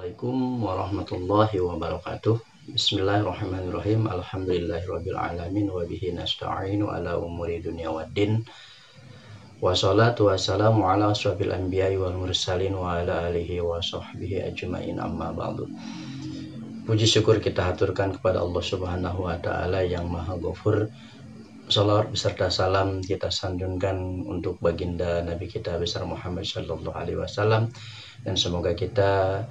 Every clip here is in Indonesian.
Assalamualaikum warahmatullahi wabarakatuh. Bismillahirrahmanirrahim. Alhamdulillahirabbil alamin wa bihi nasta'inu ala umuri dunya waddin. Wassalatu wassalamu ala asyrofil anbiya'i wal mursalin wa ala alihi wa sahbihi ajmain, amma ba'du. Puji syukur kita haturkan kepada Allah Subhanahu wa taala yang Maha Ghafur. Salawat beserta salam kita sanjunkan untuk baginda Nabi kita besar Muhammad sallallahu alaihi wasallam, dan semoga kita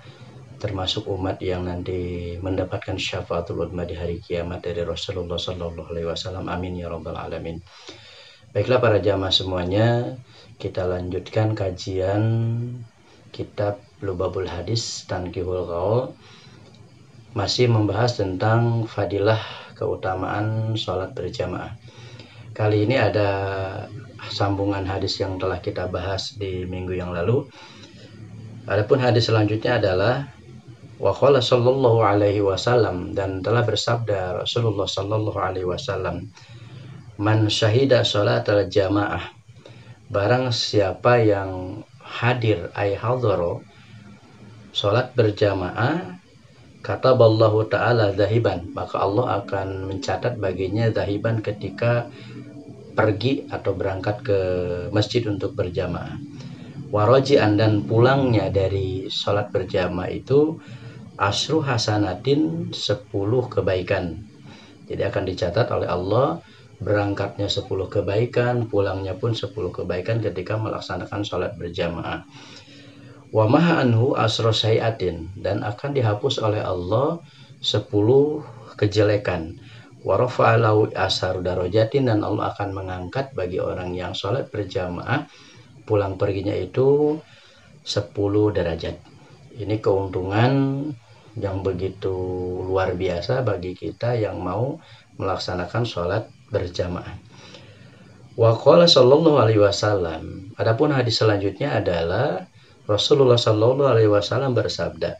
termasuk umat yang nanti mendapatkan syafaatul uzma di hari kiamat dari Rasulullah sallallahu alaihi wasallam. Amin ya rabbal alamin. Baiklah para jamaah semuanya, kita lanjutkan kajian kitab Lubabul Hadis Tanqihul Qaul, masih membahas tentang fadilah keutamaan sholat berjamaah. Kali ini ada sambungan hadis yang telah kita bahas di minggu yang lalu. Adapun hadis selanjutnya adalah wa qala sallallahu alaihi wasallam, dan telah bersabda Rasulullah sallallahu alaihi wasallam, man syahida sholatal jamaah, barang siapa yang hadir ay hadhara salat berjamaah, kataballahu ta'ala zahiban, maka Allah akan mencatat baginya zahiban ketika pergi atau berangkat ke masjid untuk berjamaah. Waraji'an, dan pulangnya dari sholat berjamaah itu asyru hasanatin, 10 kebaikan. Jadi akan dicatat oleh Allah berangkatnya 10 kebaikan, pulangnya pun 10 kebaikan ketika melaksanakan sholat berjamaah. Wa maha anhu asro sayatin, dan akan dihapus oleh Allah 10 kejelekan. Wa rafa'alahu asharu darajatin, dan Allah akan mengangkat bagi orang yang sholat berjamaah pulang perginya itu 10 derajat. Ini keuntungan yang begitu luar biasa bagi kita yang mau melaksanakan sholat berjamaah. Wa qala sallallahu alaihi wasallam, adapun hadis selanjutnya adalah Rasulullah sallallahu alaihi wasallam bersabda,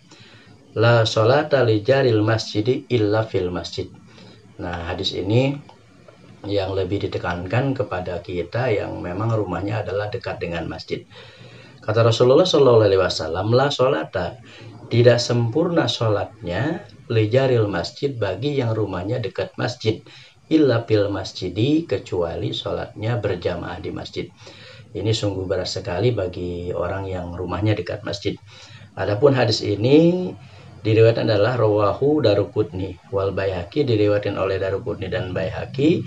la sholata li jaril masjidi illa fil masjid. Nah, hadis ini yang lebih ditekankan kepada kita yang memang rumahnya adalah dekat dengan masjid. Kata Rasulullah sallallahu alaihi wasallam, la sholata, tidak sempurna sholatnya li jaril masjid, bagi yang rumahnya dekat masjid, illa fil masjidi, kecuali sholatnya berjamaah di masjid. Ini sungguh berat sekali bagi orang yang rumahnya dekat masjid. Adapun hadis ini diriwayatkan adalah rawahu Daruqutni wal Baihaqi, diriwayatkan oleh Daruqutni dan Baihaqi,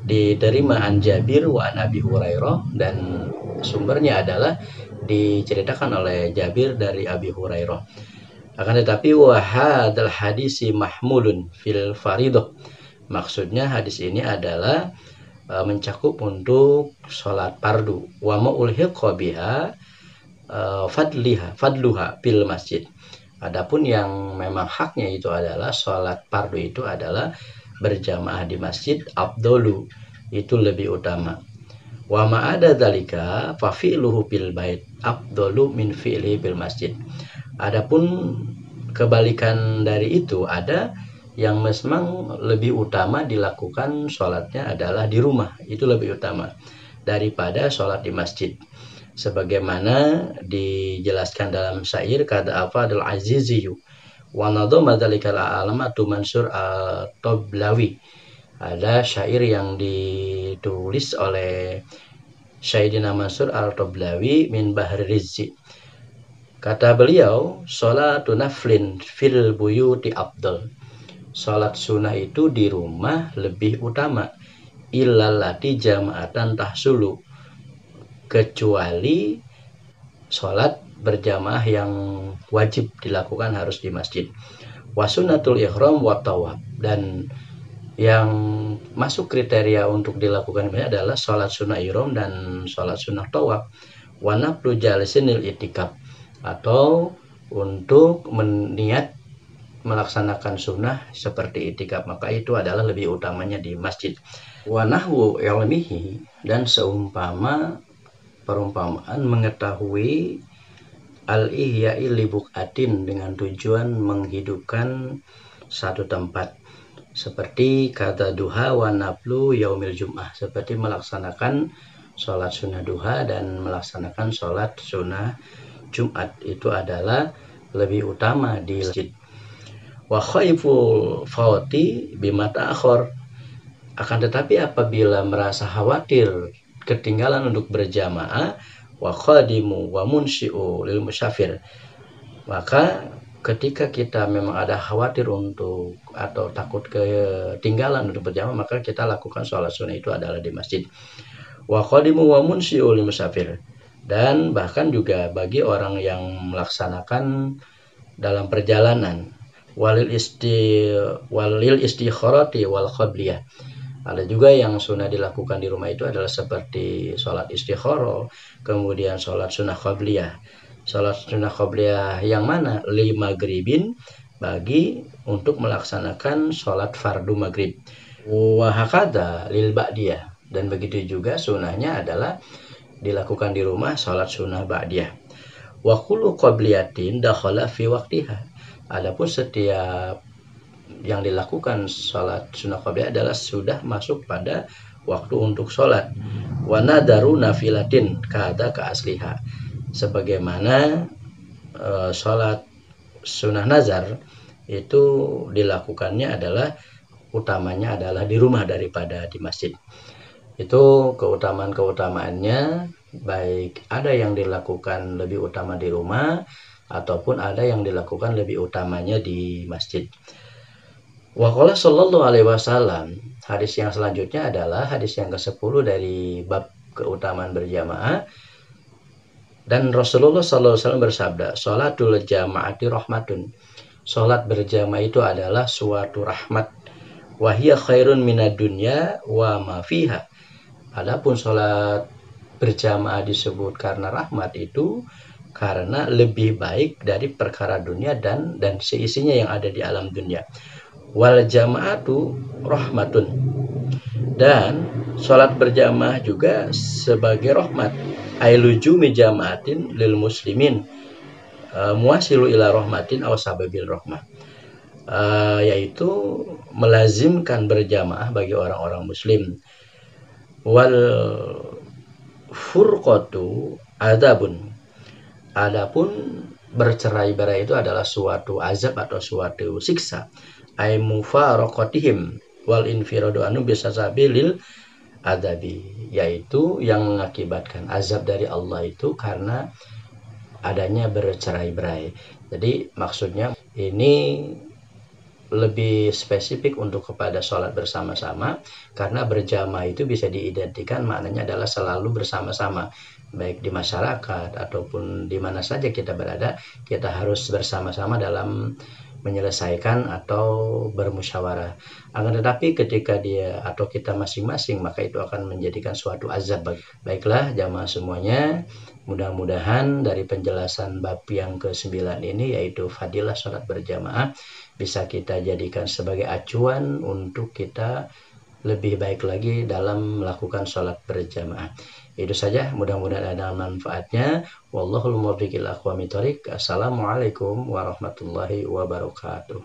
diterima an Jabir wa an Abi Hurairah, dan sumbernya adalah diceritakan oleh Jabir dari Abi Hurairah. Akan tetapi wa hadzal hadisi mahmulun fil faridah, maksudnya hadis ini adalah mencakup untuk sholat fardu. Wa ma ulhiqa biha fadluha fil masjid. Adapun yang memang haknya itu adalah sholat fardu itu adalah berjamaah di masjid, afdalu, itu lebih utama. Wa ma ada dzalika fa fi'luhu fil bait afdalu min fi'li fil masjid. Adapun kebalikan dari itu, ada yang memang lebih utama dilakukan sholatnya adalah di rumah, itu lebih utama daripada sholat di masjid. Sebagaimana dijelaskan dalam syair kata Afadul Aziziyu wa nadhama dzalikal alamatu Mansur al-Toblawi. Ada syair yang ditulis oleh Sayyidina Mansur al-Toblawi min Bahri Rizzi. Kata beliau, sholatu naflin fil buyuti afdal, sholat sunnah itu di rumah lebih utama, illallati jama'atan tahsulu, kecuali sholat berjamaah yang wajib dilakukan harus di masjid. Wa sunnatul ihram wa tawaf, dan yang masuk kriteria untuk dilakukan ini adalah sholat sunnah ihram dan sholat sunnah tawaf. Wa naflu jalisinil itikaf, atau untuk meniat melaksanakan sunnah seperti itikaf, maka itu adalah lebih utamanya di masjid. Wa nahwu ilmihi, dan seumpama perumpamaan mengetahui al-ihya'i li buqatin, dengan tujuan menghidupkan satu tempat, seperti kata duha wa naflu yaumil jum'ah, seperti melaksanakan sholat sunnah duha dan melaksanakan sholat sunnah Jumat, itu adalah lebih utama di masjid. Wa khaiful fawti bima ta'akhir. Akan tetapi apabila merasa khawatir ketinggalan untuk berjamaah, wa khadimu wa munsyi'u lil musafir, maka ketika kita memang ada khawatir untuk atau takut ketinggalan untuk berjamaah, maka kita lakukan sholat sunnah itu adalah di masjid. Wa qadimu wa munsyi'u lil musafir, dan bahkan juga bagi orang yang melaksanakan dalam perjalanan, walil istikharati wal qabliyah. Ada juga yang sunnah dilakukan di rumah itu adalah seperti sholat istikharah, kemudian sholat sunnah qabliyah. Sholat sunnah qabliyah yang mana? Li maghribin, bagi untuk melaksanakan sholat fardu maghrib. Wa hakadha lil ba'diyah, dan begitu juga sunnahnya adalah dilakukan di rumah sholat sunnah ba'diyah. Wa kullu qabliyatin dakhala fi waqtiha. Adapun setiap yang dilakukan sholat sunnah qabliyah adalah sudah masuk pada waktu untuk sholat. Wa nadaru nafilatin kada ka asliha, sebagaimana sholat sunnah nazar itu dilakukannya adalah utamanya adalah di rumah daripada di masjid. Itu keutamaan-keutamaannya, baik ada yang dilakukan lebih utama di rumah ataupun ada yang dilakukan lebih utamanya di masjid. Wa qala sallallahu alaihi wasallam, hadis yang selanjutnya adalah hadis yang ke-10 dari bab keutamaan berjamaah. Dan Rasulullah SAW bersabda, sholatul jama'ati rahmatun. Sholat berjamaah itu adalah suatu rahmat. Wahiyya khairun minad dunya wa ma fiha. Adapun sholat berjamaah disebut karena rahmat itu karena lebih baik dari perkara dunia dan seisinya yang ada di alam dunia. Wal jama'atu rahmatun. Dan sholat berjamaah juga sebagai rahmat. Ailujumi jama'atin lil muslimin muasilu ila rahmatin aw sababil rahmah, yaitu melazimkan berjamaah bagi orang-orang muslim. Wal furqatu adabun. Adapun bercerai-berai itu adalah suatu azab atau suatu siksa. Ay mufaraqatihim wal infiradu anu bisasabilil adabi, yaitu yang mengakibatkan azab dari Allah itu karena adanya bercerai-berai. Jadi maksudnya ini lebih spesifik untuk kepada sholat bersama-sama, karena berjamaah itu bisa diidentikan maknanya adalah selalu bersama-sama, baik di masyarakat ataupun di mana saja kita berada, kita harus bersama-sama dalam menyelesaikan atau bermusyawarah. Akan tetapi ketika dia atau kita masing-masing, maka itu akan menjadikan suatu azab. Baiklah jamaah semuanya, mudah-mudahan dari penjelasan bab yang ke-9 ini, yaitu fadilah sholat berjamaah, bisa kita jadikan sebagai acuan untuk kita lebih baik lagi dalam melakukan sholat berjamaah. Itu saja, mudah-mudahan ada manfaatnya. Wallahul muwaffiq ila aqwamit thoriq. Assalamualaikum warahmatullahi wabarakatuh.